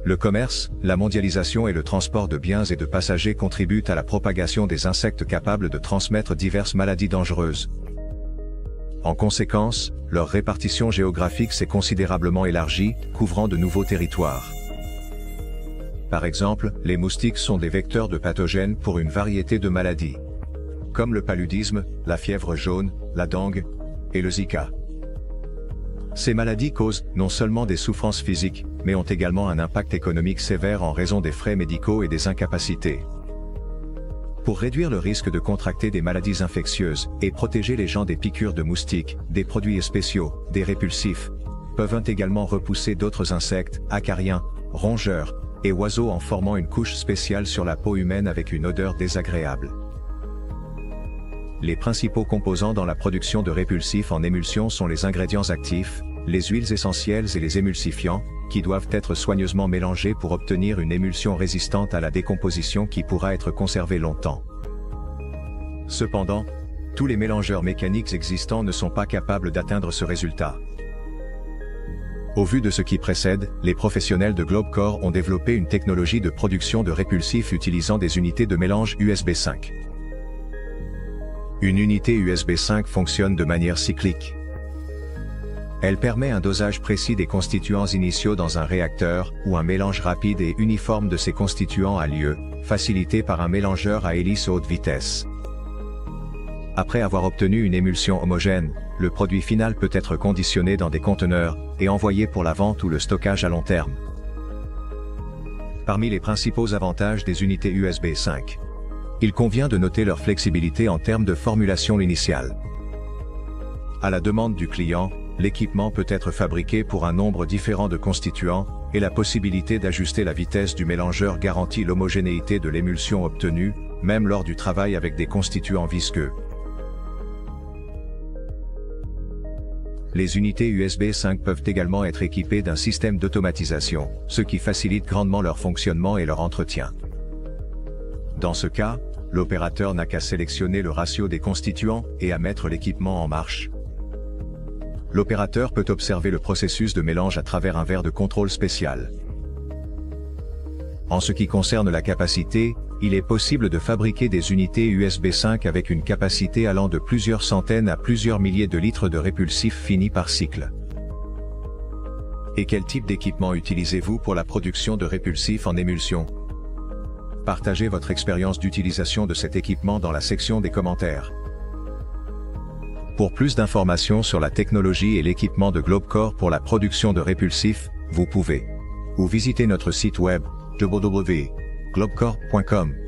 Le commerce, la mondialisation et le transport de biens et de passagers contribuent à la propagation des insectes capables de transmettre diverses maladies dangereuses. En conséquence, leur répartition géographique s'est considérablement élargie, couvrant de nouveaux territoires. Par exemple, les moustiques sont des vecteurs de pathogènes pour une variété de maladies, comme le paludisme, la fièvre jaune, la dengue et le Zika. Ces maladies causent non seulement des souffrances physiques, mais ont également un impact économique sévère en raison des frais médicaux et des incapacités. Pour réduire le risque de contracter des maladies infectieuses et protéger les gens des piqûres de moustiques, des produits spéciaux, des répulsifs, peuvent également repousser d'autres insectes, acariens, rongeurs et oiseaux en formant une couche spéciale sur la peau humaine avec une odeur désagréable. Les principaux composants dans la production de répulsifs en émulsion sont les ingrédients actifs, les huiles essentielles et les émulsifiants, qui doivent être soigneusement mélangés pour obtenir une émulsion résistante à la décomposition qui pourra être conservée longtemps. Cependant, tous les mélangeurs mécaniques existants ne sont pas capables d'atteindre ce résultat. Au vu de ce qui précède, les professionnels de GlobeCorp ont développé une technologie de production de répulsifs utilisant des unités de mélange USB 5. Une unité USB 5 fonctionne de manière cyclique. Elle permet un dosage précis des constituants initiaux dans un réacteur, où un mélange rapide et uniforme de ces constituants a lieu, facilité par un mélangeur à hélice haute vitesse. Après avoir obtenu une émulsion homogène, le produit final peut être conditionné dans des conteneurs, et envoyé pour la vente ou le stockage à long terme. Parmi les principaux avantages des unités USB 5, il convient de noter leur flexibilité en termes de formulation initiale. À la demande du client, l'équipement peut être fabriqué pour un nombre différent de constituants, et la possibilité d'ajuster la vitesse du mélangeur garantit l'homogénéité de l'émulsion obtenue, même lors du travail avec des constituants visqueux. Les unités USB 5 peuvent également être équipées d'un système d'automatisation, ce qui facilite grandement leur fonctionnement et leur entretien. Dans ce cas, l'opérateur n'a qu'à sélectionner le ratio des constituants et à mettre l'équipement en marche. L'opérateur peut observer le processus de mélange à travers un verre de contrôle spécial. En ce qui concerne la capacité, il est possible de fabriquer des unités USB 5 avec une capacité allant de plusieurs centaines à plusieurs milliers de litres de répulsifs finis par cycle. Et quel type d'équipement utilisez-vous pour la production de répulsifs en émulsion? Partagez votre expérience d'utilisation de cet équipement dans la section des commentaires. Pour plus d'informations sur la technologie et l'équipement de GlobeCorp pour la production de répulsifs, vous pouvez ou visiter notre site web www.globecorp.com.